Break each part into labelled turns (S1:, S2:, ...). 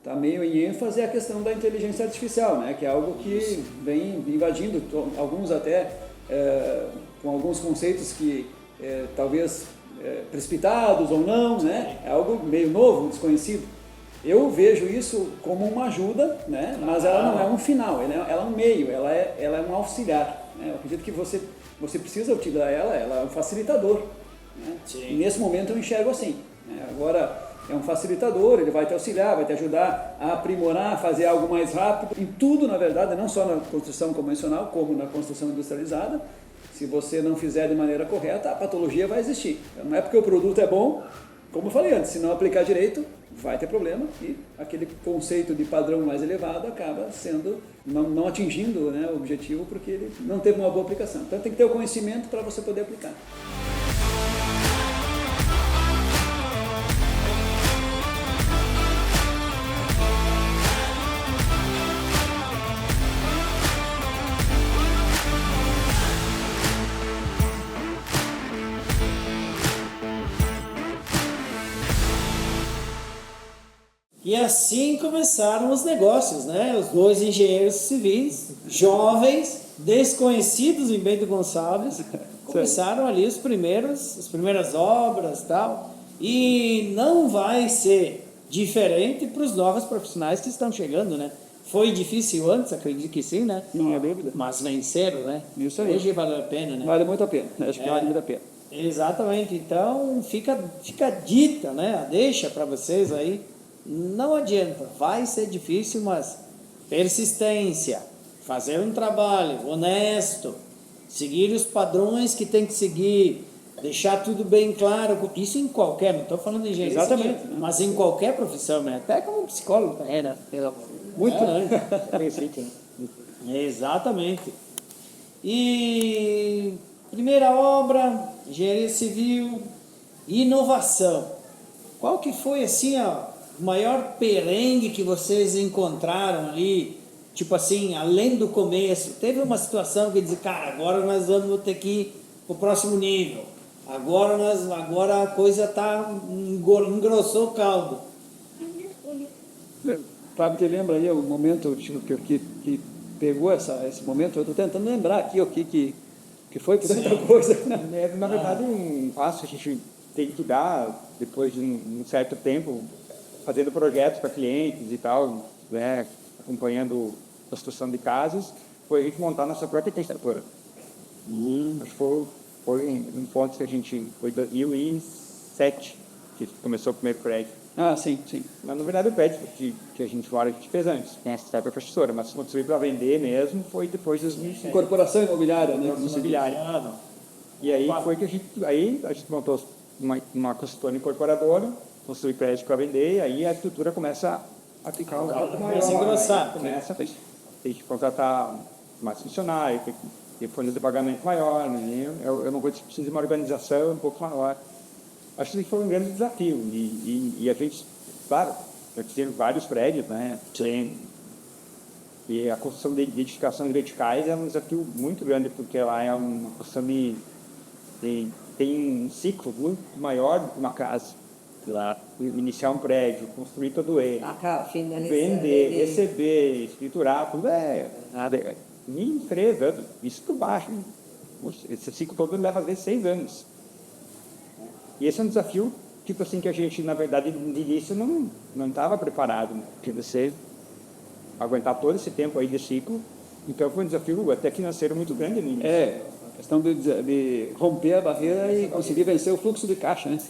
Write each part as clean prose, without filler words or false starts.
S1: tá meio em ênfase é a questão da inteligência artificial, né? Que é algo que vem invadindo, alguns até com alguns conceitos que talvez precipitados ou não, né? É algo meio novo, desconhecido. Eu vejo isso como uma ajuda, né? Mas ela não é um final, ela é um meio, ela é um auxiliar. Né? Eu acredito que você precisa utilizar ela é um facilitador. Né? E nesse momento eu enxergo assim. Né? Agora, é um facilitador, ele vai te auxiliar, vai te ajudar a aprimorar, a fazer algo mais rápido, em tudo, na verdade, não só na construção convencional, como na construção industrializada. Se você não fizer de maneira correta, a patologia vai existir. Então, não é porque o produto é bom, como eu falei antes, se não aplicar direito, vai ter problema e aquele conceito de padrão mais elevado acaba sendo, não atingindo, né, o objetivo, porque ele não teve uma boa aplicação. Então tem que ter o conhecimento para você poder aplicar.
S2: E assim começaram os negócios, né? Os dois engenheiros civis, jovens, desconhecidos em Bento Gonçalves, começaram ali as primeiras obras e tal. E não vai ser diferente para os novos profissionais que estão chegando, né? Foi difícil antes, acredito que sim, né?
S1: Não é dúvida.
S2: Mas venceram, né?
S1: Isso aí.
S2: Hoje vale a pena, né?
S1: Vale muito a pena, acho que vale muito a pena.
S2: Exatamente, então fica dita, né? A deixa para vocês aí. Não adianta, vai ser difícil, mas persistência, fazer um trabalho honesto, seguir os padrões que tem que seguir, deixar tudo bem claro, isso em qualquer, não estou falando de engenharia,
S1: exatamente,
S2: mas em qualquer profissão, né? Até como psicólogo.
S3: Né?
S2: Muito, né? Exatamente. E primeira obra, engenharia civil, inovação. Qual que foi assim, ó, o maior perrengue que vocês encontraram ali, tipo assim, além do começo? Teve uma situação que dizia, cara, agora nós vamos ter que ir para o próximo nível. Agora a coisa engrossou o caldo.
S1: Fábio, te lembra aí o momento que pegou esse momento? Eu estou tentando lembrar aqui o que foi por tanta coisa.
S3: Na verdade, um passo que a gente tem que dar, depois de um certo tempo, fazendo projetos para clientes e tal, né, acompanhando a construção de casas, foi a gente montar nossa própria construtora. Acho que foi um ponto que a gente, foi em 2007 que começou o primeiro prédio.
S1: Ah, sim.
S3: Mas, na verdade, o prédio que a gente mora, a gente fez antes, tem essa própria construtora, mas construir para vender mesmo foi depois de 2007.
S1: Incorporação imobiliária, né?
S3: Imobiliária. E aí foi que a gente montou uma construtora incorporadora, construir prédio para vender, aí a estrutura começa a ficar
S2: começa a engrossar.
S3: Começa a ter que contratar mais funcionários, ter folha de pagamento maior, né? Eu não precisa de uma organização um pouco maior. Acho que foi um grande desafio. E a gente, claro, já tiveram vários prédios, né?
S2: Sim.
S3: E a construção de edificações verticais é um desafio muito grande, porque lá é uma construção tem um ciclo muito maior do que uma casa. Lá, iniciar um prédio, construir todo ele, vender, receber, escriturar, tudo em 3 anos, isso por baixo. Esse ciclo todo leva às vezes 6 anos. E esse é um desafio, tipo assim, que a gente, na verdade, no início não estava preparado, né? Porque você aguentar todo esse tempo aí de ciclo, então foi um desafio até financeiro muito grande no início.
S1: A questão de romper a barreira e conseguir vencer o fluxo de caixa, né?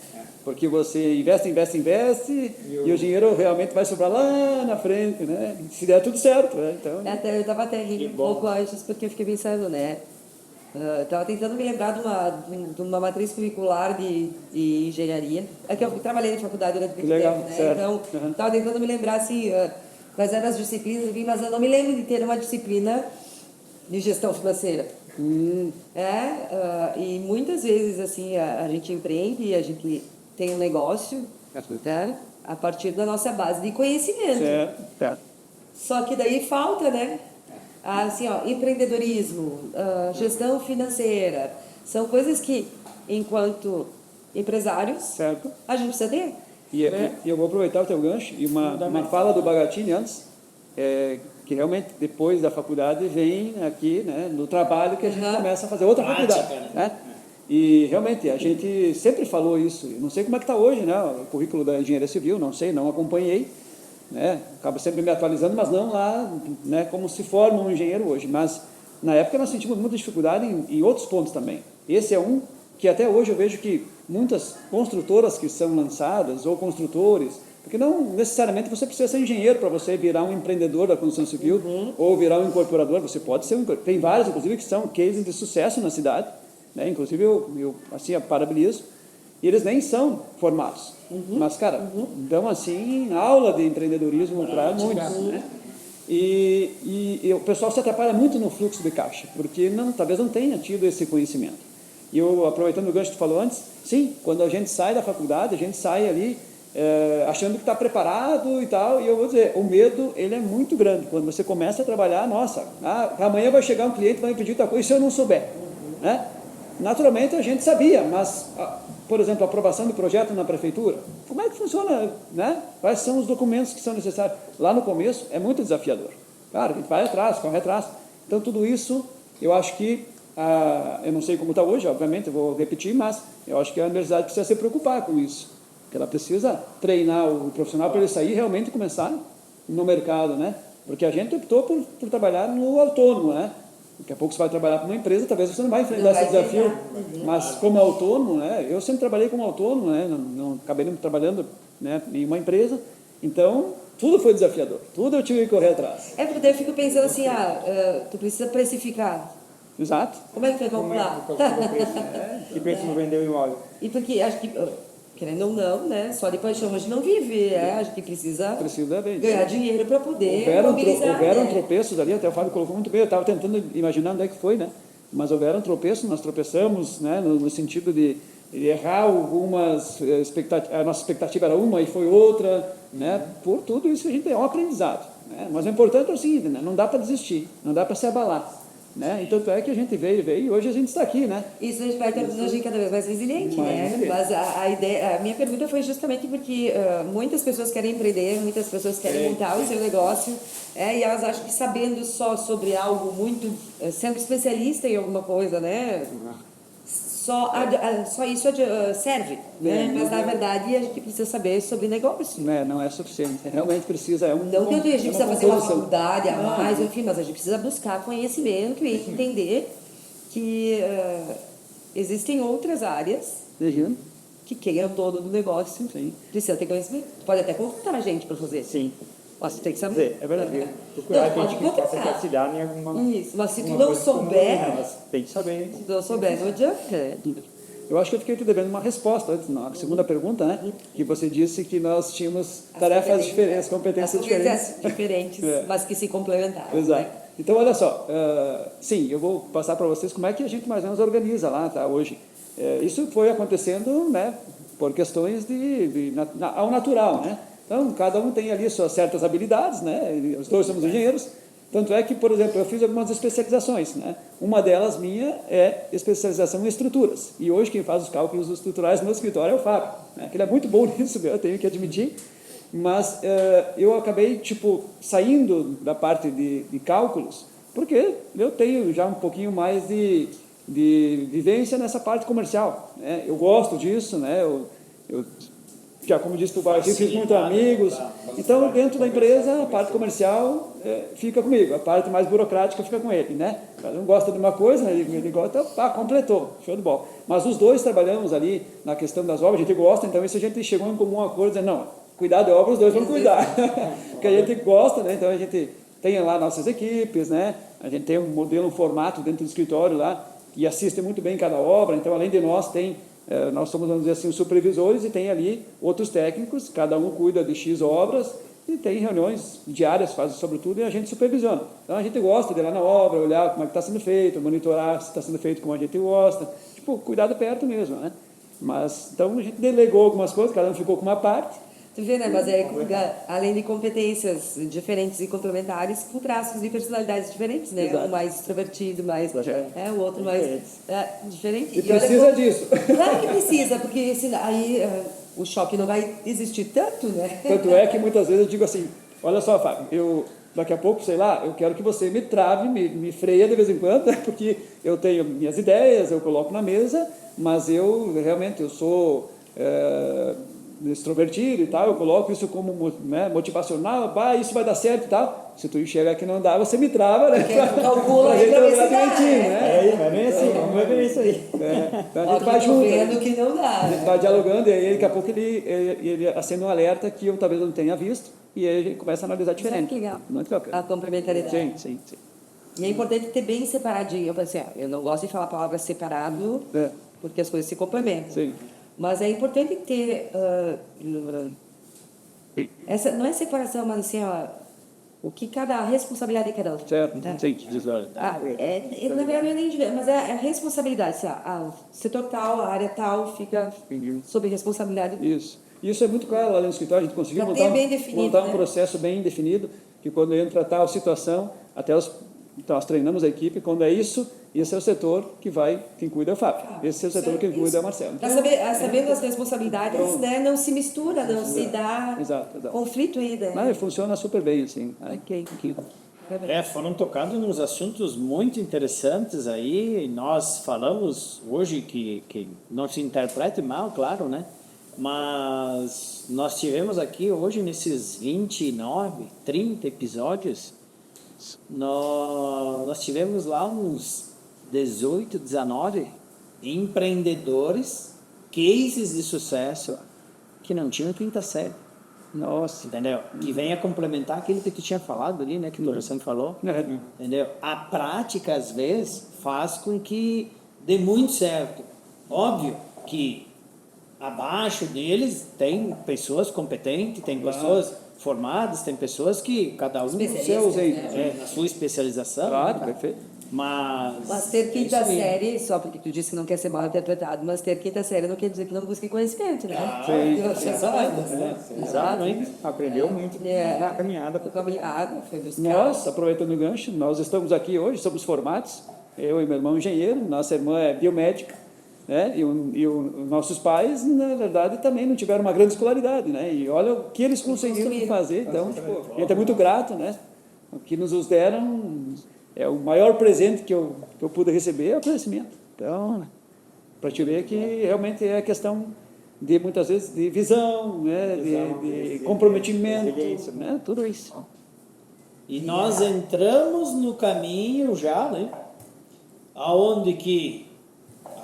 S1: Porque você investe e o dinheiro realmente vai sobrar lá na frente, né? Se der tudo certo, né? Então...
S4: Eu estava até rindo um pouco antes, porque eu fiquei pensando, né? Estava tentando me lembrar de uma matriz curricular de engenharia. É que eu trabalhei na faculdade durante muito tempo, né?
S1: Certo.
S4: Então, estava tentando me lembrar, assim, quais eram as disciplinas, enfim, mas eu não me lembro de ter uma disciplina de gestão financeira. E muitas vezes, assim, a gente empreende, a gente tem um negócio, tá? A partir da nossa base de conhecimento.
S1: Certo.
S4: Só que daí falta, né? Assim, empreendedorismo, gestão financeira, são coisas que, enquanto empresários,
S1: Certo.
S4: a gente precisa ter.
S1: E eu vou aproveitar o teu gancho e uma fala do Bagatini antes, que realmente depois da faculdade vem aqui, né, no trabalho que a gente começa a fazer outra faculdade, né? E realmente a gente sempre falou isso. Eu não sei como é que está hoje, né, o currículo da engenharia civil, não sei, não acompanhei, né? Acabo sempre me atualizando, mas não lá, né, como se forma um engenheiro hoje. Mas na época nós sentimos muita dificuldade em outros pontos também. Esse é um que até hoje eu vejo que muitas construtoras que são lançadas ou construtores, porque não necessariamente você precisa ser engenheiro para você virar um empreendedor da construção civil ou virar um incorporador. Você pode ser tem vários, inclusive, que são cases de sucesso na cidade, né? Inclusive eu assim, parabenizo. E eles nem são formados. Mas, cara, dão assim aula de empreendedorismo para muitos, né? E o pessoal se atrapalha muito no fluxo de caixa, porque talvez não tenha tido esse conhecimento. E eu, aproveitando o gancho que tu falou antes, sim, quando a gente sai da faculdade, a gente sai ali achando que está preparado e tal, e eu vou dizer, o medo, ele é muito grande. Quando você começa a trabalhar, nossa, amanhã vai chegar um cliente e vai me pedir tal coisa, e se eu não souber, né? Naturalmente a gente sabia, mas, por exemplo, a aprovação de projeto na prefeitura, como é que funciona, né? Quais são os documentos que são necessários? Lá no começo é muito desafiador. Claro, a gente vai atrás, corre atrás. Então, tudo isso, eu acho que, eu não sei como está hoje, obviamente, eu vou repetir, mas eu acho que a universidade precisa se preocupar com isso. Porque ela precisa treinar o profissional para ele sair e realmente começar no mercado, né? Porque a gente optou por trabalhar no autônomo, né? Daqui a pouco você vai trabalhar para uma empresa, talvez você não vai enfrentar esse desafio, mas como autônomo, né? Eu sempre trabalhei como autônomo, né? Não acabei não trabalhando, né, em uma empresa, então tudo foi desafiador, tudo eu tive que correr atrás.
S4: Porque daí eu fico pensando assim, tu precisa precificar.
S1: Exato.
S4: Como é que vai calcular?
S3: Que preço vender o imóvel?
S4: E porque acho que, querendo ou não, né, só de paixão a gente não vive, a gente precisa ganhar dinheiro para poder mobilizar.
S1: Houveram tropeços ali, até o Fábio colocou muito bem, eu estava tentando imaginar onde é que foi, né? Mas houveram tropeços, nós tropeçamos, né, no sentido de errar algumas expectativas, a nossa expectativa era uma e foi outra, né? Por tudo isso a gente é um aprendizado, né? Mas o importante é o seguinte, né? Não dá para desistir, não dá para se abalar. Né? Então, é que a gente veio e hoje a gente está aqui, né?
S4: Isso a gente vai tornando a gente cada vez mais resiliente, né? Mas a minha pergunta foi justamente porque muitas pessoas querem empreender, muitas pessoas querem montar o seu negócio, e elas acham que sabendo só sobre algo muito, sendo especialista em alguma coisa, né? Só isso serve, né? Mas na verdade a gente precisa saber sobre negócio.
S1: Não é suficiente, realmente precisa.
S4: Não que a gente precisa fazer uma faculdade a mais, enfim, mas a gente precisa buscar conhecimento e entender que existem outras áreas que quem é o dono do negócio precisa ter conhecimento. Tu pode até contratar a gente para fazer.
S3: Sim.
S4: Mas tu tem que saber.
S3: É verdade. Procurar gente que possa te auxiliar em alguma.
S4: Isso, mas se tu não souber.
S3: Tem que saber.
S4: Se tu não souber, não adianta.
S1: Eu acho que eu fiquei te devendo uma resposta antes, na segunda pergunta, né? Que você disse que nós tínhamos tarefas diferentes, competências diferentes.
S4: Mas que se complementaram.
S1: Exato.
S4: Né?
S1: Então, olha só, sim, eu vou passar para vocês como é que a gente mais ou menos organiza lá, tá, hoje. Isso foi acontecendo, né, por questões ao natural, né? Então, cada um tem ali suas certas habilidades, né? Os dois somos engenheiros. Tanto é que, por exemplo, eu fiz algumas especializações, né? Uma delas minha é especialização em estruturas. E hoje quem faz os cálculos estruturais no meu escritório é o Fábio, né? Ele é muito bom nisso, eu tenho que admitir. Mas eu acabei, saindo da parte de cálculos, porque eu tenho já um pouquinho mais de vivência nessa parte comercial, né? Eu gosto disso, né? Eu já, como disse o Barquinho, fiz muitos amigos. Então, dentro da empresa, a parte comercial fica comigo, a parte mais burocrática fica com ele, né? Cada um gosta de uma coisa, ele gosta, completou, show de bola. Mas os dois trabalhamos ali na questão das obras, a gente gosta, então isso a gente chegou em comum acordo, dizendo, não, cuidar de obras, os dois vão cuidar. Porque a gente gosta, né? Então a gente tem lá nossas equipes, né? A gente tem um modelo, um formato dentro do escritório lá, e assiste muito bem cada obra, então além de nós nós somos, vamos dizer assim, os supervisores e tem ali outros técnicos, cada um cuida de X obras e tem reuniões diárias, faz sobre tudo e a gente supervisiona. Então a gente gosta de ir lá na obra, olhar como é que está sendo feito, monitorar se está sendo feito como a gente gosta, cuidar de perto mesmo, né? Mas, então a gente delegou algumas coisas, cada um ficou com uma parte.
S4: Tu vê, né? Mas além de competências diferentes e complementares, com traços de personalidades diferentes, né?
S1: Exato.
S4: Um mais extrovertido, o outro mais diferente.
S1: E precisa disso.
S4: Claro que precisa, porque aí o choque não vai existir tanto, né?
S1: Tanto é que muitas vezes eu digo assim, olha só, Fábio, daqui a pouco, sei lá, eu quero que você me trave, me freia de vez em quando, porque eu tenho minhas ideias, eu coloco na mesa, mas eu realmente sou extrovertido e tal, eu coloco isso como, né, motivacional, isso vai dar certo e tal. Se tu enxergar que não dá, você me trava, né?
S4: Calcula aí pra ver se dá,
S3: né? É bem assim, vamos ver isso aí.
S1: Então a gente vai junto.
S4: Vendo que não dá.
S1: A gente vai dialogando e aí daqui a pouco ele acende um alerta que eu talvez não tenha visto e aí a gente começa a analisar diferente.
S4: Que legal.
S1: Muito bacana.
S4: A complementaridade.
S1: Sim.
S4: E é importante ter bem separadinho. Eu não gosto de falar a palavra separado, porque as coisas se complementam.
S1: Sim.
S4: Mas é importante ter... essa, não é separação, mas assim, o que a responsabilidade de cada um.
S1: Certo,
S4: tá?
S1: sim.
S4: Na verdade, não é nem direito, mas é a responsabilidade. O setor tal, a área tal, fica sob responsabilidade.
S1: Isso é muito claro lá no escritório, a gente conseguiu montar um processo bem definido, que quando entra tal situação, nós treinamos a equipe, quando é isso, esse é o setor quem cuida é o Fábio, esse é o setor que cuida é o Marcelo.
S4: Para sabendo as responsabilidades, né, não se mistura, não se dá conflito aí. Né?
S1: Não, funciona super bem, assim.
S2: Foram tocados nos assuntos muito interessantes aí, nós falamos hoje que não se interprete mal, claro, né? Mas nós tivemos aqui hoje, nesses 29, 30 episódios, nós tivemos lá uns 18, 19 empreendedores, cases de sucesso que não tinham quinta série.
S1: Nossa.
S2: Entendeu? Que vem a complementar aquilo que tu tinha falado ali, né? Que o Alessandro falou. Entendeu? A prática, às vezes, faz com que dê muito certo. Óbvio que abaixo deles tem pessoas competentes, tem pessoas formadas, tem pessoas que cada um na sua especialização.
S1: Claro, perfeito.
S2: Mas
S4: ter quinta série, só porque tu disse que não quer ser mal interpretado, mas ter quinta série não quer dizer que não busque conhecimento, né?
S3: Exatamente. Aprendeu muito na caminhada.
S1: Nós, aproveitando o gancho, nós estamos aqui hoje, somos formados, eu e meu irmão engenheiro, nossa irmã é biomédica, né? E os nossos pais, na verdade, também não tiveram uma grande escolaridade, né? E olha o que eles conseguiram fazer, então, a gente é muito grato, né? O que nos deram é o maior presente que eu pude receber é o conhecimento. Então, para te ver que realmente é questão de, muitas vezes, de visão, né? de comprometimento, né? Tudo isso.
S2: E nós entramos no caminho já, né? Aonde que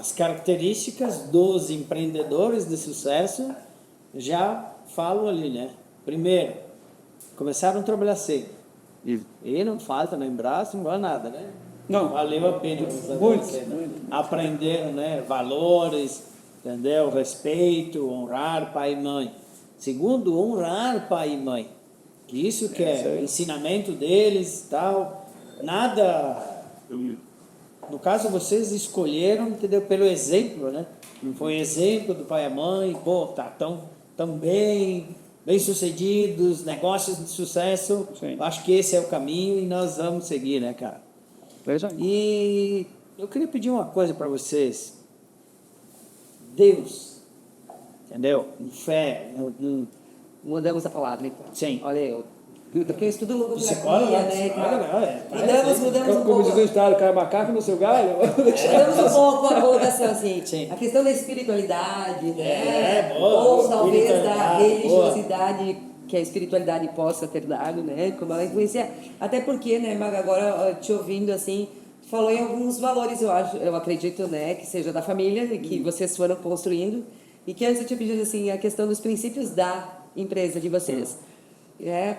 S2: as características dos empreendedores de sucesso já falam ali, né? Primeiro, começaram a trabalhar cedo. E não falta lembrar, não vale nada, né?
S1: Não.
S2: Valeu a pena. Muito. Aprenderam, né? Valores, entendeu? Respeito, honrar pai e mãe. Segundo, honrar pai e mãe. Que isso que é o ensinamento deles e tal. Nada... No caso, vocês escolheram, entendeu? Pelo exemplo, né? Foi exemplo do pai e a mãe, tão bem sucedidos, negócios de sucesso.
S1: Sim.
S2: Acho que esse é o caminho e nós vamos seguir, né, cara? E eu queria pedir uma coisa para vocês. Deus, entendeu? Fé.
S4: Mudamos a palavra, então.
S2: Sim.
S4: Olha porque eu estudo logopedia, né? Mudamos
S1: Como diz o estado, cara macaco no seu galho.
S4: Mudamos um pouco a colocação, assim. Sim. A questão da espiritualidade, né? Ou talvez da religiosidade que a espiritualidade possa ter dado, né? Como ela influencia. Até porque, né, Maga, agora te ouvindo assim, falou em alguns valores, eu acredito, né, que seja da família, que vocês foram construindo. E que antes eu tinha pedido assim, a questão dos princípios da empresa de vocês.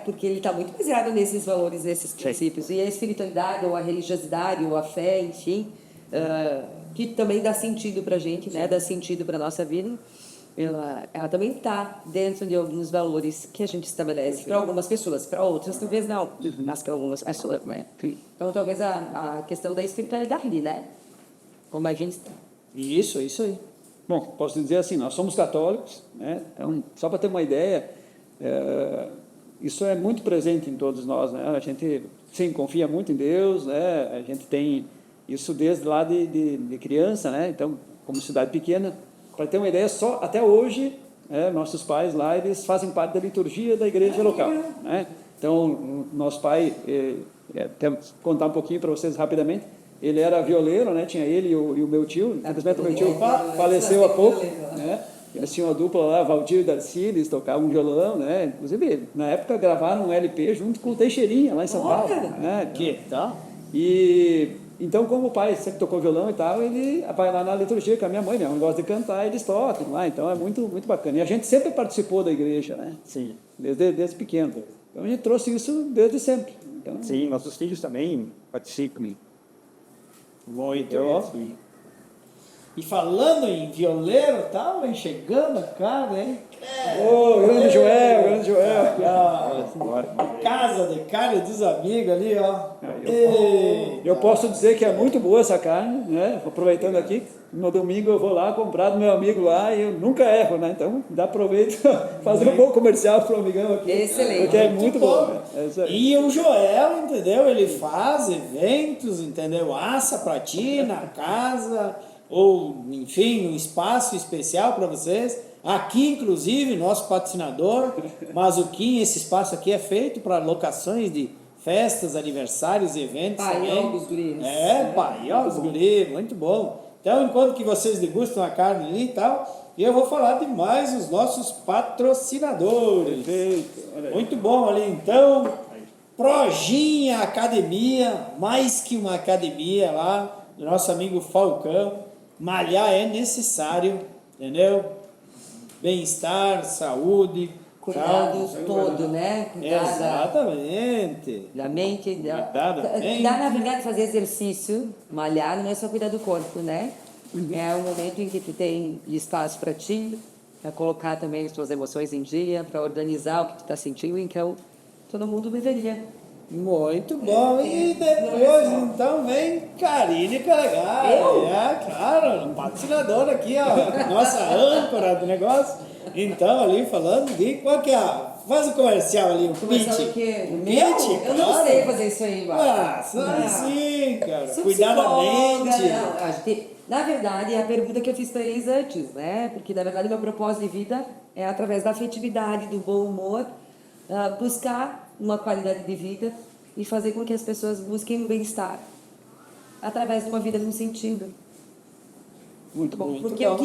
S4: Porque ele está muito baseado nesses valores, nesses princípios. E a espiritualidade, ou a religiosidade, ou a fé, enfim, que também dá sentido para a gente, né? Dá sentido para a nossa vida. Ela também está dentro de alguns valores que a gente estabelece para algumas pessoas, para outras talvez não, mas para algumas pessoas. Né? Então, talvez a questão da espiritualidade, né? Como a gente está.
S2: Isso aí.
S1: Bom, posso dizer assim, nós somos católicos, né? Então, só para ter uma ideia... isso é muito presente em todos nós, né? A gente, sim, confia muito em Deus, né? A gente tem isso desde lá de criança, né? Então, como cidade pequena, para ter uma ideia, só até hoje nossos pais lá, eles fazem parte da liturgia da igreja local, né? Então, o nosso pai, até contar um pouquinho para vocês rapidamente, ele era violeiro, né? Tinha ele e o meu tio, infelizmente o meu tio faleceu há pouco, né? Eles tinham uma dupla lá, Valdir e Darcy, eles tocavam violão, né? Inclusive, na época gravaram um LP junto com o Teixeirinha, lá em São Paulo, né?
S2: Que tal?
S1: E então, como o pai sempre tocou violão e tal, ele vai lá na liturgia com a minha mãe gosta de cantar, eles tocam lá, então é muito, muito bacana. E a gente sempre participou da igreja, né?
S3: Sim.
S1: Desde pequeno. Então a gente trouxe isso desde sempre. Então,
S3: Sim, nossos filhos também participam.
S2: Muito
S3: Eu
S2: bom.
S3: gosto.
S2: E falando em violeiro, tava chegando a cara, hein?
S1: grande Joel.
S2: Casa de carne dos amigos ali, ó.
S1: Eu posso dizer que é muito boa essa carne, né? Aproveitando aqui, no domingo eu vou lá comprar do meu amigo lá e eu nunca erro, né? Então, dá proveito fazer um bom comercial pro amigão aqui.
S4: Excelente.
S1: Porque é muito bom. Né? É isso aí.
S2: E o Joel, entendeu? Ele faz eventos, entendeu? Assa pra ti na casa, ou, enfim, um espaço especial para vocês. Aqui, inclusive, nosso patrocinador, Mazuquim, esse espaço aqui é feito para locações de festas, aniversários, eventos.
S4: Paiol dos guris.
S2: Paiol dos guris, muito bom. Então, enquanto que vocês degustam a carne ali e tal, eu vou falar de mais os nossos patrocinadores. Muito bom ali, então. Projinha Academia, mais que uma academia lá, do nosso amigo Falcão. Malhar é necessário, entendeu? Bem-estar, saúde,
S4: Cuidados todo, né? Cuidar
S2: exatamente.
S4: da mente.
S2: Cuidar da mente.
S4: Cuidar, na verdade, fazer exercício, malhar, não é só cuidar do corpo, né? É um momento em que tu tem espaço para ti, para colocar também as tuas emoções em dia, para organizar o que tu está sentindo, então todo mundo deveria.
S2: Muito bom. E depois, então, vem Karine Calegari. Claro, patrocinadora aqui, ó. Nossa âncora do negócio. Então, ali falando de qual que é a... Faz o comercial ali, o
S4: Começar
S2: pitch.
S4: o quê?
S2: O
S4: Meu?
S2: pitch,
S4: Eu não
S2: claro.
S4: sei fazer isso aí,
S2: Ah, sim, cara.
S4: Sou
S2: Cuidar da
S4: psicóloga,
S2: mente.
S4: não, a gente- na verdade, é a pergunta que eu fiz para eles antes, né? Porque, na verdade, meu propósito de vida é, através da afetividade, do bom humor, buscar uma qualidade de vida e fazer com que as pessoas busquem o bem-estar através de uma vida no sentido.
S1: Muito bom.
S4: Porque o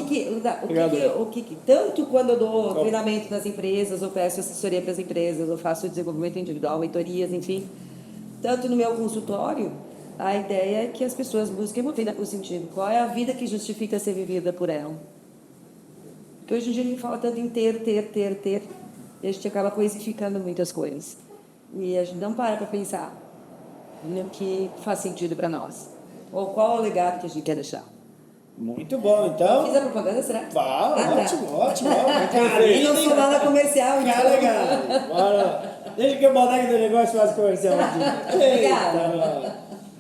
S4: que tanto quando eu dou treinamento nas empresas, ou peço assessoria para as empresas, ou faço desenvolvimento individual, mentorias, enfim, tanto no meu consultório, a ideia é que as pessoas busquem uma vida com sentido. Qual é a vida que justifica ser vivida por ela? Porque hoje em dia a gente fala tanto em ter, e a gente acaba coisificando muitas coisas. E a gente não para pensar no que faz sentido para nós. Ou qual é o legado que a gente quer deixar.
S2: Muito bom, então.
S4: Fiz a propaganda, será?
S2: Fala, ótimo.
S4: Eu não sou nada comercial, então.
S2: Cara, legal. Bora. Deixa que o Bodega do Negócio faça comercial aqui.
S4: Obrigada.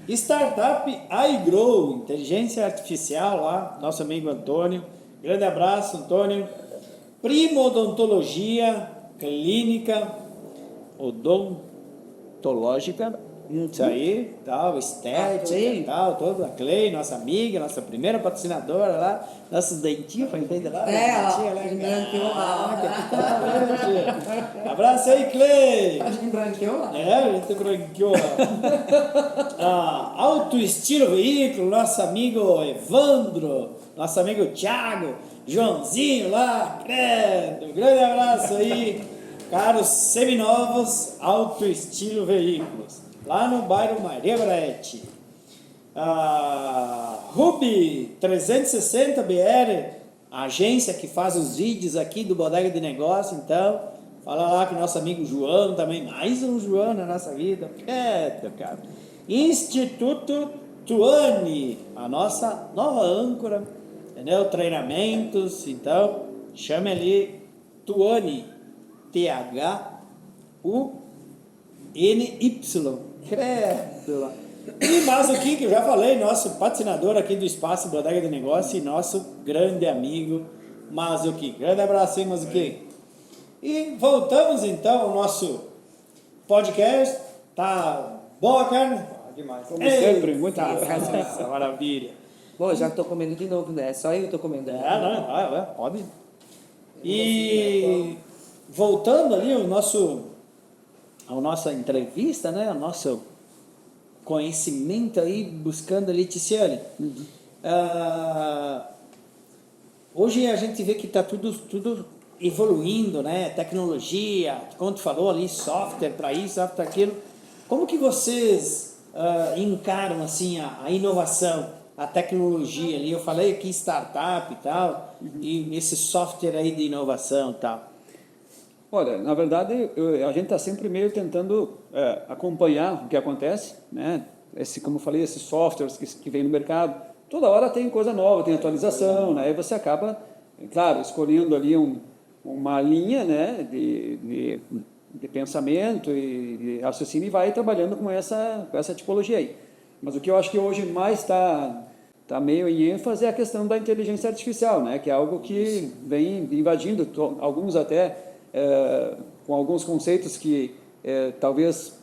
S2: Startup iGrow, inteligência artificial lá, nosso amigo Antônio. Grande abraço, Antônio. Primo Odontologia Clínica Odontológica. Isso aí, tal, estética, tal, toda a Clay, nossa amiga, nossa primeira patrocinadora lá, nossos dentinhos, foi feita lá.
S4: Ó,
S2: branqueou Abraço aí, Clay!
S4: acho que branqueou lá.
S2: A gente branqueou. Auto Estilo Veículo, nosso amigo Evandro, nosso amigo Thiago, Joãozinho lá, credo, grande abraço aí, caros seminovos, Auto Estilo Veículos, lá no bairro Maria Braete. Ruby 360 BR, a agência que faz os vídeos aqui do Bodega de Negócio, então, fala lá com o nosso amigo João também, mais um João na nossa vida, cara. Instituto Tuane, a nossa nova âncora, entendeu? Treinamentos, então, chame ali Tuane, T-H-U-N-Y, credo. E Mazuquim, que eu já falei, nosso patrocinador aqui do Espaço Bodega de Negócio e nosso grande amigo Mazuquim. Grande abraço, hein, Mazuquim. E voltamos então ao nosso podcast. Tá boa a carne?
S1: Demais. Como sempre, muito
S2: tá,
S1: bom.
S2: maravilha.
S4: Bom, já estou comendo de novo, né? Só eu estou comendo.
S2: Não, pode. E voltando ali a nossa entrevista, né? O nosso conhecimento aí, buscando ali, Ticiane. Hoje a gente vê que está tudo evoluindo, né? Tecnologia, como tu falou ali, software para isso, software para aquilo. Como que vocês encaram assim a inovação, a tecnologia ali? Eu falei aqui startup e tal, e esse software aí de inovação e tal.
S1: Olha, na verdade, a gente está sempre meio tentando acompanhar o que acontece, né? Como eu falei, esses softwares que vêm no mercado, toda hora tem coisa nova, tem atualização, né? Aí você acaba, claro, escolhendo ali uma linha, né, de pensamento e de raciocínio e vai trabalhando com essa tipologia aí. Mas o que eu acho que hoje mais está meio em ênfase é a questão da inteligência artificial, né? Que é algo que vem invadindo, alguns até com alguns conceitos que talvez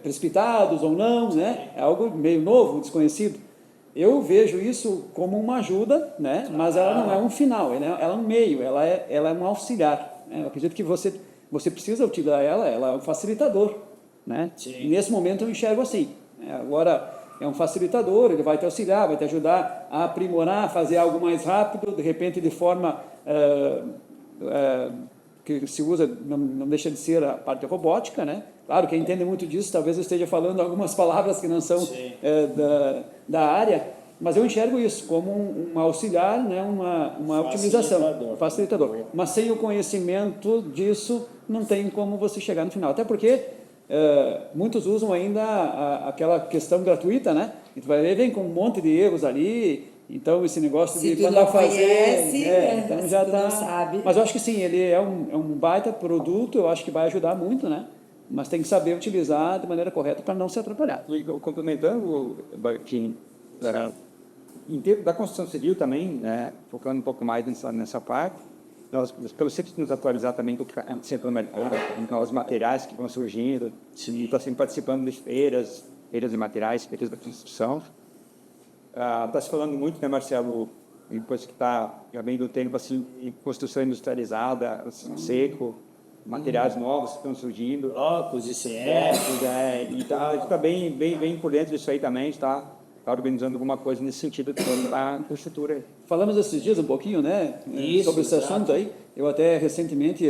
S1: precipitados ou não, né? É algo meio novo, desconhecido. Eu vejo isso como uma ajuda, né? Mas ela não é um final, ela é um meio, ela é um auxiliar, né? Eu acredito que você precisa utilizar ela é um facilitador, né? Sim. Nesse momento eu enxergo assim. Agora, é um facilitador, ele vai te auxiliar, vai te ajudar a aprimorar, fazer algo mais rápido, de repente de forma que se usa, não deixa de ser a parte robótica, né? Claro, quem entende muito disso, talvez eu esteja falando algumas palavras que não são da área, mas eu enxergo isso como um auxiliar, né? uma otimização, um facilitador. Mas sem o conhecimento disso, não tem como você chegar no final. Até porque muitos usam ainda aquela questão gratuita, né? E tu vai ver, vem com um monte de erros ali. Então, esse negócio
S4: se
S1: de mandar fazer...
S4: Conhece,
S1: então já tá...
S4: sabe.
S1: Mas eu acho que sim, ele é um baita produto, eu acho que vai ajudar muito, né? Mas tem que saber utilizar de maneira correta para não se atrapalhar.
S3: Complementando, Barquinho, em termos da construção civil também, né, focando um pouco mais nessa parte, nós, pelo simples de nos atualizar também com os materiais que vão surgindo, estou sempre participando de feiras de materiais, feiras da construção. Está se falando muito, né, Marcelo, depois que está já vem do tempo assim, em construção industrializada, seco, materiais novos que estão surgindo.
S2: Blocos, ICF.
S3: E está bem por dentro disso aí também, está organizando alguma coisa nesse sentido para a infraestrutura.
S1: Falamos esses dias um pouquinho, né, sobre esse assunto aí. Eu até recentemente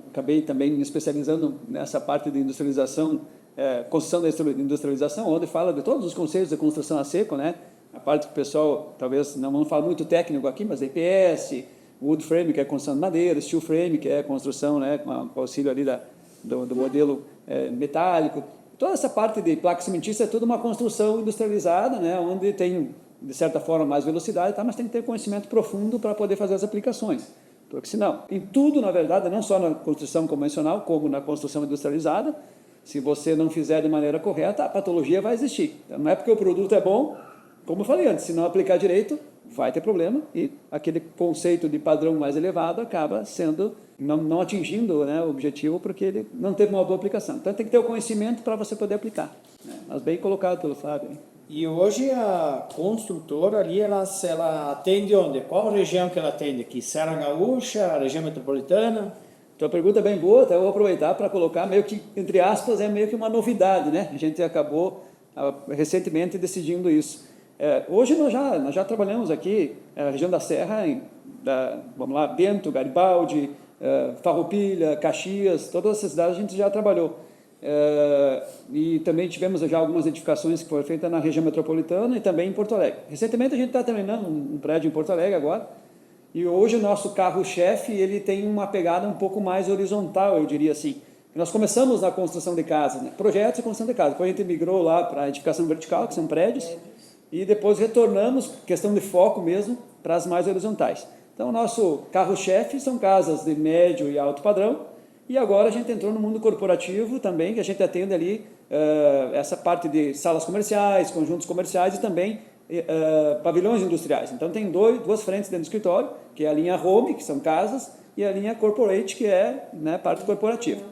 S1: acabei também me especializando nessa parte de industrialização, construção da industrialização, onde fala de todos os conceitos de construção a seco, né? A parte que o pessoal, talvez, não fala muito técnico aqui, mas EPS, wood frame, que é construção de madeira, steel frame, que é construção, né, com o auxílio ali do modelo metálico. Toda essa parte de placa cimentícia é tudo uma construção industrializada, né, onde tem, de certa forma, mais velocidade, mas tem que ter conhecimento profundo para poder fazer as aplicações. Porque senão, em tudo, na verdade, não só na construção convencional, como na construção industrializada, se você não fizer de maneira correta, a patologia vai existir. Então, não é porque o produto é bom, como eu falei antes, se não aplicar direito, vai ter problema e aquele conceito de padrão mais elevado acaba sendo, não atingindo, né, o objetivo porque ele não teve uma boa aplicação. Então tem que ter o conhecimento para você poder aplicar, né? Mas bem colocado pelo Fábio.
S2: E hoje a construtora ali, ela atende onde? Qual região que ela atende aqui? Serra Gaúcha, região metropolitana?
S1: Então a pergunta é bem boa, até eu vou aproveitar para colocar meio que, entre aspas, é meio que uma novidade, né? A gente acabou recentemente decidindo isso. Hoje nós já trabalhamos aqui na região da Serra, vamos lá, Bento, Garibaldi, Farroupilha, Caxias, todas essas cidades a gente já trabalhou. E também tivemos já algumas edificações que foram feitas na região metropolitana e também em Porto Alegre. Recentemente a gente está terminando um prédio em Porto Alegre agora, e hoje o nosso carro-chefe ele tem uma pegada um pouco mais horizontal, eu diria assim. Nós começamos na construção de casas, né? Projetos e construção de casas, depois a gente migrou lá para a edificação vertical, que são prédios, e depois retornamos, questão de foco mesmo, para as mais horizontais. Então, o nosso carro-chefe são casas de médio e alto padrão, e agora a gente entrou no mundo corporativo também, que a gente atende ali essa parte de salas comerciais, conjuntos comerciais e também pavilhões industriais. Então, tem duas frentes dentro do escritório, que é a linha Home, que são casas, e a linha Corporate, que é, né, parte corporativa.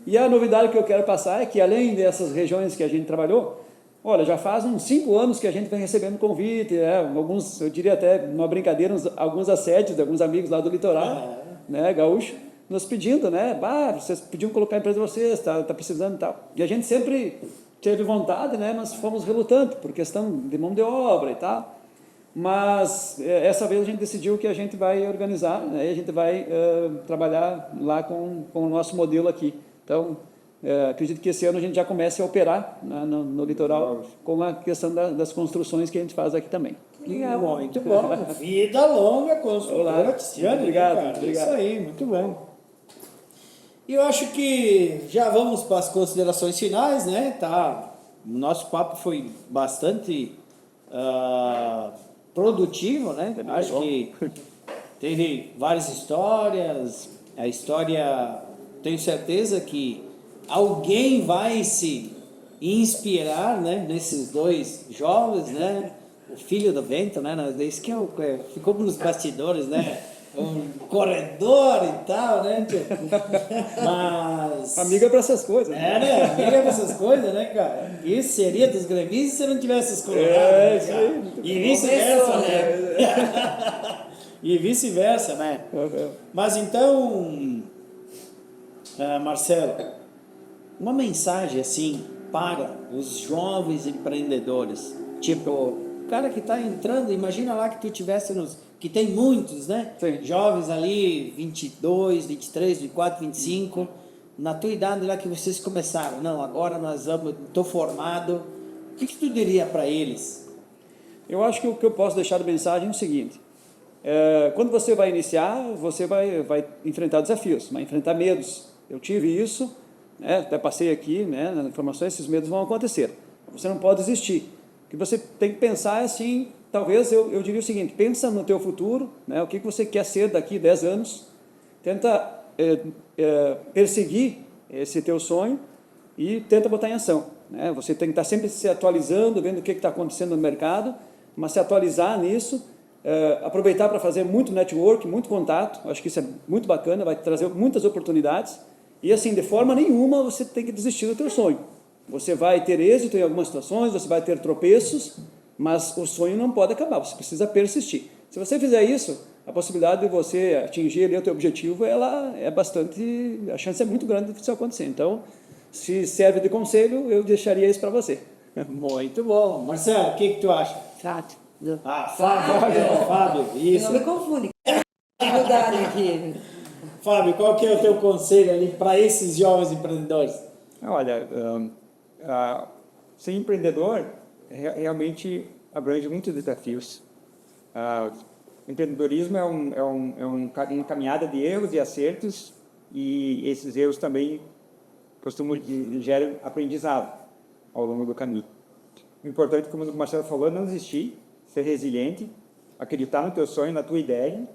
S1: E a novidade que eu quero passar é que, além dessas regiões que a gente trabalhou, olha, já faz uns 5 anos que a gente vem recebendo convite, alguns, eu diria até, numa brincadeira, alguns assédios de alguns amigos lá do litoral, né, gaúcho, nos pedindo, né, vocês podiam colocar a empresa de vocês, tá precisando e tal. E a gente sempre teve vontade, né, mas fomos relutantes por questão de mão de obra e tal. Mas essa vez a gente decidiu que a gente vai organizar, né, e a gente vai trabalhar lá com o nosso modelo aqui. Então, acredito que esse ano a gente já comece a operar, né, no litoral com a questão das construções que a gente faz aqui também.
S2: Muito bom. Vida longa, construtora Tiziano.
S1: Obrigado,
S2: Cara?
S1: obrigado.
S2: Isso aí, muito bom. E eu acho que já vamos para as considerações finais, né? Tá, o nosso papo foi bastante produtivo, né? Acho que teve várias histórias. A história, tenho certeza que alguém vai se inspirar, né, nesses dois jovens, né? O filho do vento, né? Isso que ficou nos bastidores, né? Um corredor e tal, né? Mas...
S1: Amiga para essas coisas.
S2: Né? Amiga para essas coisas, né, cara? Isso seria dos gremistas se não tivesse os colorados, né, cara? E vice-versa, né? E vice-versa, né? Mas então, Marcelo, uma mensagem assim para os jovens empreendedores, tipo, o cara que está entrando, imagina lá que tu tivesse que tem muitos, né?
S1: Sim.
S2: Jovens ali, 22, 23, 24, 25, na tua idade lá que vocês começaram, não, agora estou formado, o que tu diria para eles?
S1: Eu acho que o que eu posso deixar de mensagem é o seguinte: quando você vai iniciar, você vai enfrentar desafios, vai enfrentar medos. Eu tive isso, né, até passei aqui, né, nas informações, esses medos vão acontecer. Você não pode desistir. O que você tem que pensar é assim, talvez eu diria o seguinte: pensa no teu futuro, né, o que você quer ser daqui 10 anos, tenta perseguir esse teu sonho e tenta botar em ação, né? Você tem que estar sempre se atualizando, vendo o que está acontecendo no mercado, mas se atualizar nisso, aproveitar para fazer muito network, muito contato. Acho que isso é muito bacana, vai trazer muitas oportunidades. E assim, de forma nenhuma você tem que desistir do teu sonho. Você vai ter êxito em algumas situações, você vai ter tropeços, mas o sonho não pode acabar, você precisa persistir. Se você fizer isso, a possibilidade de você atingir ali o teu objetivo, ela é bastante, a chance é muito grande de isso acontecer. Então, se serve de conselho, eu deixaria isso para você.
S2: Muito bom. Marcelo, o que tu acha?
S4: Fábio.
S2: Fábio, isso.
S4: Não me confunde. Dificuldade aqui.
S2: Fábio, qual que é o teu conselho ali para esses jovens empreendedores?
S3: Olha, ser empreendedor realmente abrange muitos desafios. O empreendedorismo é uma caminhada de erros e acertos, e esses erros também geram aprendizado ao longo do caminho. O importante, como o Marcelo falou, é não desistir, ser resiliente, acreditar no teu sonho, na tua ideia,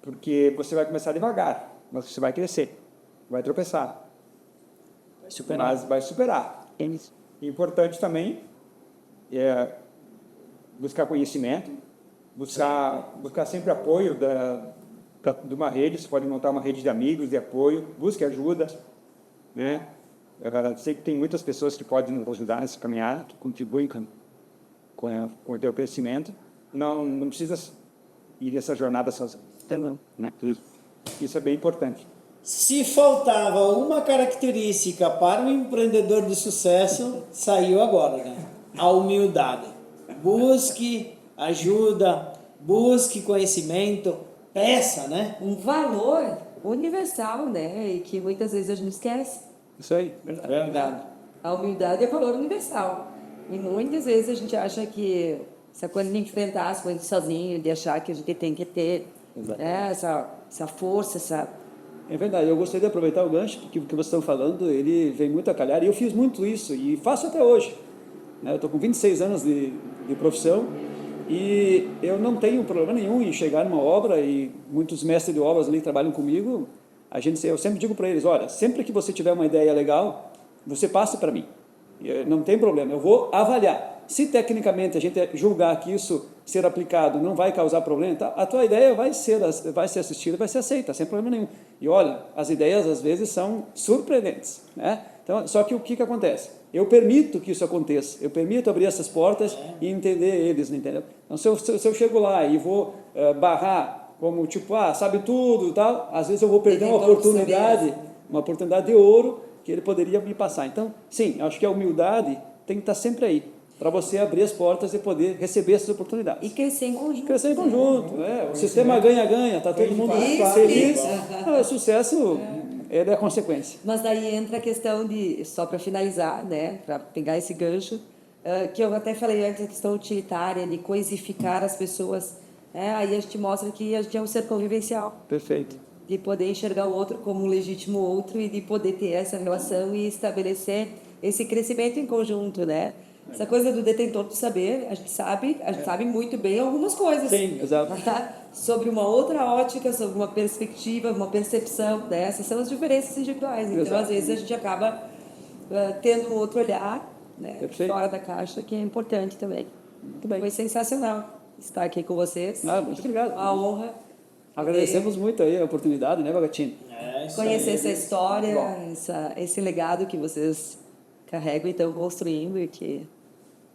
S3: porque você vai começar devagar, mas você vai crescer, vai tropeçar, mas vai superar. E importante também é buscar conhecimento, buscar sempre apoio de uma rede. Você pode montar uma rede de amigos, de apoio, busque ajuda, né? Sei que tem muitas pessoas que podem nos ajudar nessa caminhada, que contribuem com o teu crescimento. Não precisa ir nessa jornada sozinho, né? Isso é bem importante.
S2: Se faltava uma característica para o empreendedor de sucesso, saiu agora, né? A humildade. Busque ajuda, busque conhecimento, peça, né?
S4: Um valor universal, né? E que muitas vezes a gente esquece.
S1: Isso aí.
S2: Verdade.
S4: A humildade é valor universal. E muitas vezes a gente acha que essa coisa de enfrentar as coisas sozinho, de achar que a gente tem que ter, né, essa força, essa...
S1: É verdade, eu gostaria de aproveitar o gancho que vocês estão falando, ele vem muito a calhar, e eu fiz muito isso, e faço até hoje. Eu estou com 26 anos de profissão, e eu não tenho problema nenhum em chegar numa obra, e muitos mestres de obras ali que trabalham comigo, eu sempre digo para eles: olha, sempre que você tiver uma ideia legal, você passa para mim, não tem problema, eu vou avaliar. Se tecnicamente a gente julgar que isso ser aplicado não vai causar problema, tá, a tua ideia vai ser assistida, vai ser aceita, sem problema nenhum. E olha, as ideias às vezes são surpreendentes, né? Então, só que o que acontece? Eu permito que isso aconteça, eu permito abrir essas portas e entender eles, entendeu? Então, se eu chego lá e vou barrar como tipo, sabe tudo e tal, às vezes eu vou perder uma
S4: Detentor de
S1: oportunidade,
S4: saber.
S1: uma oportunidade de ouro que ele poderia me passar. Então, sim, acho que a humildade tem que estar sempre aí, para você abrir as portas e poder receber essas oportunidades.
S4: E crescer em conjunto.
S1: Crescer em conjunto, o sistema ganha-ganha, está todo mundo
S4: Isso,
S1: feliz.
S4: isso.
S1: O sucesso, ele é a consequência.
S4: Mas daí entra a questão de, só para finalizar, né, para pegar esse gancho, que eu até falei antes, a questão utilitária, de coisificar as pessoas. Aí a gente mostra que a gente é um ser convivencial.
S1: Perfeito.
S4: De poder enxergar o outro como um legítimo outro e de poder ter essa relação e estabelecer esse crescimento em conjunto, né? Essa coisa do detentor do saber, a gente sabe muito bem algumas coisas.
S1: Sim, exato.
S4: Sobre uma outra ótica, sobre uma perspectiva, uma percepção, né? Essas são as diferenças individuais. Então,
S1: Exato.
S4: às vezes, a gente acaba tendo um outro olhar, né? Fora da caixa, que é importante também.
S1: Muito bem.
S4: Foi sensacional estar aqui com vocês.
S1: Muito obrigado.
S4: Uma honra.
S1: Agradecemos muito aí a oportunidade, né, Bagatini?
S4: Conhecer essa história, esse legado que vocês carregam e estão construindo e que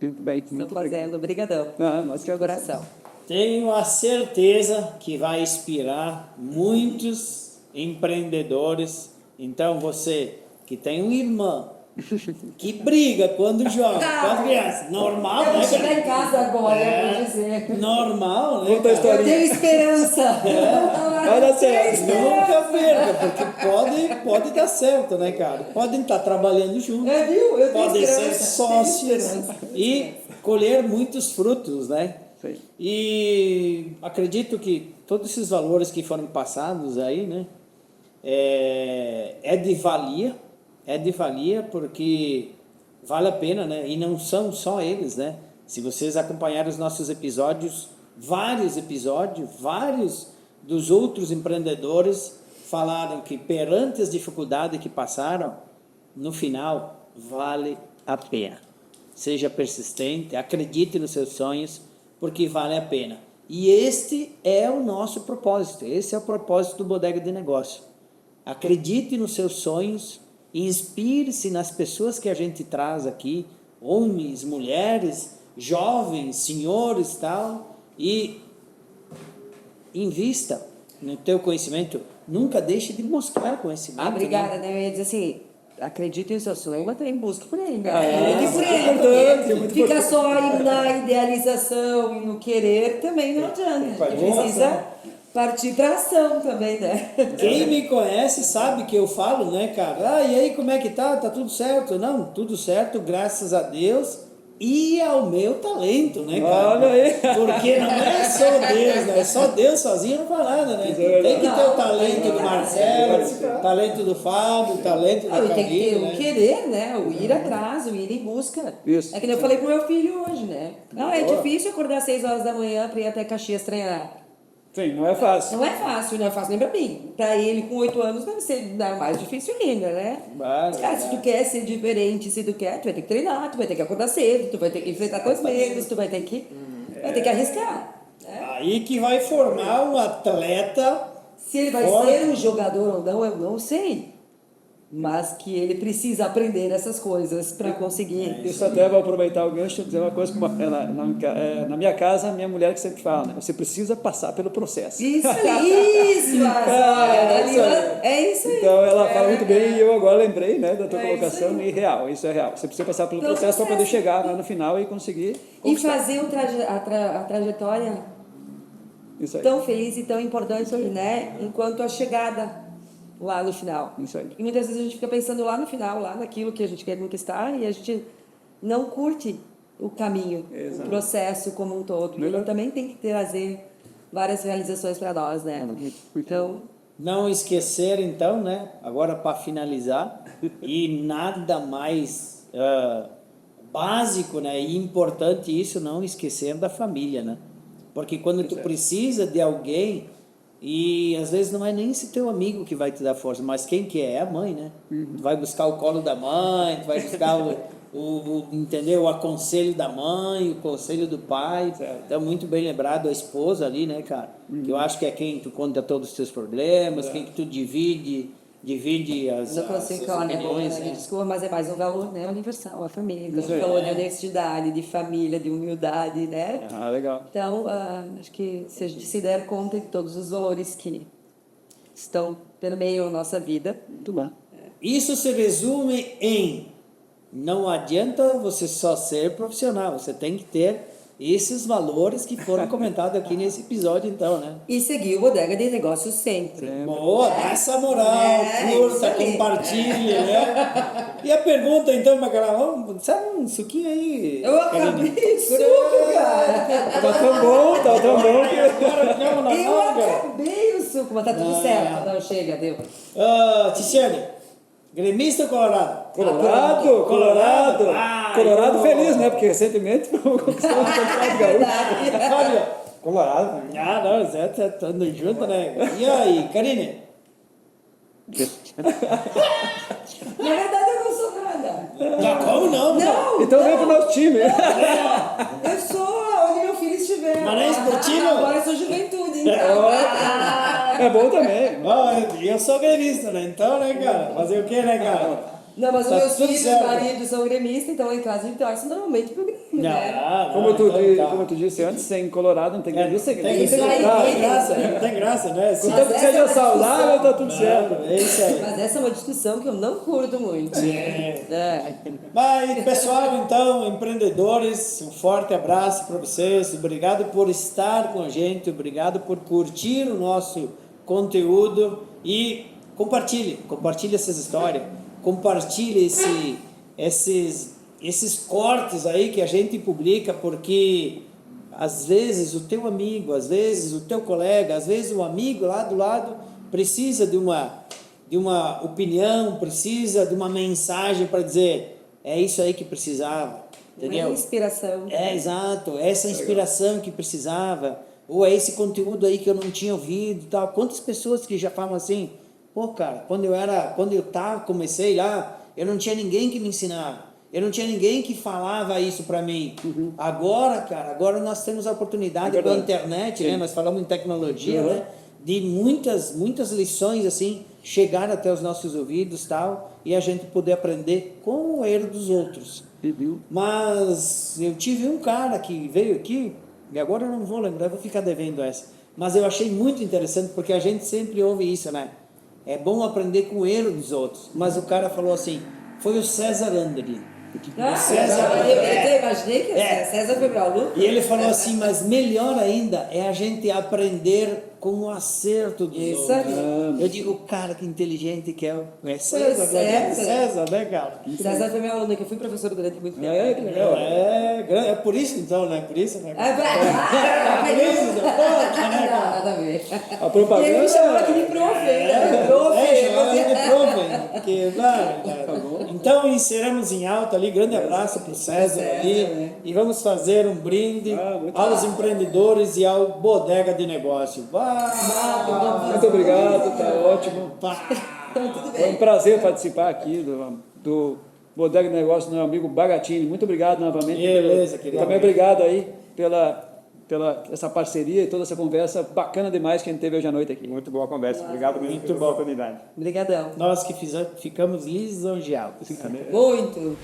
S1: Muito bem.
S4: estão fazendo. Obrigadão.
S1: Nós que
S4: De coração.
S2: Tenho a certeza que vai inspirar muitos empreendedores. Então, você que tem um irmão que briga quando joga, quando criança, normal,
S4: Eu vou
S2: né,
S4: chegar
S2: cara?
S4: em casa agora, eu vou dizer.
S2: Normal, né,
S1: Conta a
S2: cara?
S1: história.
S4: Eu tenho esperança.
S1: Vai dar certo.
S2: Nunca perca, porque pode dar certo, né, cara? Podem estar trabalhando juntos,
S4: Viu? Eu tenho
S2: podem ser
S4: esperança.
S2: sócios e colher muitos frutos, né?
S1: Sim.
S2: E acredito que todos esses valores que foram passados aí, né, é de valia porque vale a pena, né? E não são só eles, né? Se vocês acompanharem os nossos episódios, vários dos outros empreendedores falaram que perante as dificuldades que passaram, no final vale a pena. Seja persistente, acredite nos seus sonhos, porque vale a pena. E este é o nosso propósito, esse é o propósito do Bodega de Negócio. Acredite nos seus sonhos, inspire-se nas pessoas que a gente traz aqui, homens, mulheres, jovens, senhores, tal, e invista no teu conhecimento. Nunca deixe de mostrar conhecimento.
S4: Obrigada, né? Eu ia dizer assim, acredite em seu sonho, mas também busque por ele, né? Busque por ele,
S1: importante,
S4: porque
S1: muito
S4: fica só aí na idealização e no querer também não adianta. A gente precisa partir para ação também, né?
S2: Quem me conhece sabe que eu falo, né, cara? E aí, como é que tá? Tá tudo certo? Não, tudo certo, graças a Deus e ao meu talento, né, cara?
S1: Olha aí.
S2: Porque não é só Deus, né? Só Deus sozinho não faz nada, né? Tem que ter o talento do Marcelo, o talento do Fábio, o talento da
S4: E tem que ter
S2: Camila,
S4: o
S2: né?
S4: querer, né? O ir atrás, o ir em busca.
S1: Isso.
S4: É que nem eu falei pro meu filho hoje, né? Não, é difícil acordar às 6 horas da manhã para ir até Caxias treinar.
S1: Sim, não é fácil.
S4: Não é fácil nem pra mim. Pra ele, com 8 anos, deve ser mais difícil ainda, né? Cara, se tu quer ser diferente, se tu quer, tu vai ter que treinar, tu vai ter que acordar cedo, tu vai ter que enfrentar teus medos, tu vai ter que arriscar. Né?
S2: Aí que vai formar um atleta.
S4: Se ele vai
S2: forte.
S4: ser um jogador ou não, eu não sei. Mas que ele precisa aprender essas coisas para conseguir.
S1: Isso até vou aproveitar o gancho e dizer uma coisa, na minha casa, a minha mulher que sempre fala, né? Você precisa passar pelo processo.
S4: Isso, é isso aí.
S1: Então ela fala muito bem e eu agora lembrei, né, da tua colocação e real, isso é real. Você precisa passar pelo processo para poder chegar lá no final e conseguir
S4: E
S1: conquistar.
S4: fazer a trajetória
S1: Isso aí.
S4: tão feliz e tão importante, né? Enquanto a chegada lá no final.
S1: Isso aí.
S4: E muitas vezes a gente fica pensando lá no final, lá naquilo que a gente quer conquistar e a gente não curte o caminho,
S1: Exato.
S4: o processo como um todo.
S1: Melhor.
S4: Ele também tem que trazer várias realizações para nós, né? Então,
S2: Não esquecer, então, né? Agora, para finalizar, e nada mais básico, né? E importante isso, não esquecer da família, né? Porque quando tu precisa de alguém, e às vezes não é nem esse teu amigo que vai te dar força, mas quem que é a mãe, né? Tu vai buscar o colo da mãe, tu vai buscar entendeu? O aconselho da mãe, o conselho do pai. Então, muito bem lembrado, a esposa ali, né, cara? Que eu acho que é quem tu conta todos os teus problemas, quem que tu divide divide as
S4: Não consigo
S2: as
S4: falar minha boca,
S2: opiniões.
S4: né?
S2: Né?
S4: Desculpa, mas é mais um valor, né, universal, a família. Então,
S1: Isso
S4: a gente
S1: aí.
S4: falou de honestidade, de família, de humildade, né?
S1: Ah, legal.
S4: Então, acho que se a gente se der conta de todos os valores que estão permeiam a nossa vida.
S1: Muito bom.
S2: Isso se resume em não adianta você só ser profissional, você tem que ter esses valores que foram comentados aqui nesse episódio, então, né?
S4: E seguir o Bodega de Negócios sempre.
S2: Boa, dá essa moral,
S4: isso
S2: curta,
S4: aí.
S2: compartilhe, né? E a pergunta, então, Macará, sabe um suquinho aí?
S4: Eu acabei o suco, cara!
S1: Tá tão bom que...
S2: Agora ficamos na
S4: Eu
S2: manga.
S4: acabei o suco, mas tá tudo certo. Não, chega, deu.
S2: Tiziane, gremista ou colorado?
S1: Colorado.
S2: Ah,
S1: Colorado
S2: eu-
S1: feliz, né? Porque recentemente conquistamos o Campeonato Gaúcho.
S2: Fábio?
S3: Colorado.
S2: Ah, não, Zé tá andando junto, né? E aí, Karine?
S4: Na verdade, eu não sou nada.
S2: Já como não?
S4: Não!
S1: Então vem pro nosso time.
S4: Eu sou onde meu filho estiver.
S2: Mas não é esportivo?
S4: Agora eu sou juventude, então.
S1: É bom também.
S2: Ó, eu sou gremista, né? Então, né, cara? Fazer o quê, né, cara?
S4: Não, mas os
S2: Tá
S4: meus
S2: tudo
S4: filhos e
S2: certo.
S4: marido são gremistas, então em casa a gente torce normalmente pro Grêmio, né?
S1: Como tu,
S2: então tá.
S1: como tu disse antes, sem Colorado não tem gremista,
S2: Tem
S1: tem
S2: que ser,
S1: gremista.
S2: não
S4: aí,
S2: tem graça, né? Não tem graça, né? Sim.
S1: Contanto que seja saudável, tá tudo certo.
S2: É isso aí.
S4: Mas essa é uma discussão que eu não curto muito. É.
S2: Mas, pessoal, então, empreendedores, um forte abraço para vocês. Obrigado por estar com a gente, obrigado por curtir o nosso conteúdo e compartilhe essas histórias, compartilhe esses cortes aí que a gente publica, porque às vezes o teu amigo, às vezes o teu colega, às vezes o amigo lá do lado precisa de uma opinião, precisa de uma mensagem para dizer, é isso aí que precisava, entendeu?
S4: Uma inspiração.
S2: É, exato, essa inspiração que precisava, ou é esse conteúdo aí que eu não tinha ouvido e tal. Quantas pessoas que já falam assim, pô, cara, quando eu comecei lá, eu não tinha ninguém que me ensinava, eu não tinha ninguém que falava isso para mim. Agora, cara, agora nós temos a oportunidade com a internet, né? Nós falamos em tecnologia, né? De muitas lições assim chegar até os nossos ouvidos tal, e a gente poder aprender com o erro dos outros. Mas eu tive um cara que veio aqui, e agora eu não vou lembrar, eu vou ficar devendo essa, mas eu achei muito interessante, porque a gente sempre ouve isso, né? É bom aprender com o erro dos outros. Mas o cara falou assim, foi o César Anderlin.
S4: Eu imaginei que César Febraulo.
S2: E ele falou assim, mas melhor ainda é a gente aprender com o acerto dos
S4: Isso
S2: outros.
S4: aí.
S2: Eu digo, cara, que inteligente que é. É César, né, cara?
S4: César foi meu aluno, que eu fui professor durante muito tempo.
S1: É, que legal.
S2: É por isso então, né? Por isso, né?
S4: Nada a ver.
S1: A propaganda...
S4: E ele me chamou aqui de profe, né?
S2: Chamava ele de profe, porque, cara. Então encerramos em alta ali, grande abraço pro César ali, e vamos fazer um brinde aos empreendedores e ao Bodega de Negócio.
S1: Muito obrigado, tá ótimo.
S4: Tudo
S1: Foi um
S4: bem.
S1: prazer participar aqui do Bodega de Negócio do meu amigo Bagatini. Muito obrigado novamente.
S2: Beleza, querido.
S1: E também obrigado aí pela essa parceria e toda essa conversa bacana demais que a gente teve hoje à noite aqui.
S3: Muito boa conversa. Obrigado mesmo
S2: Muito
S3: pela
S2: bom.
S3: oportunidade.
S4: Obrigadão.
S2: Nós que ficamos lisonjeados.
S4: Muito.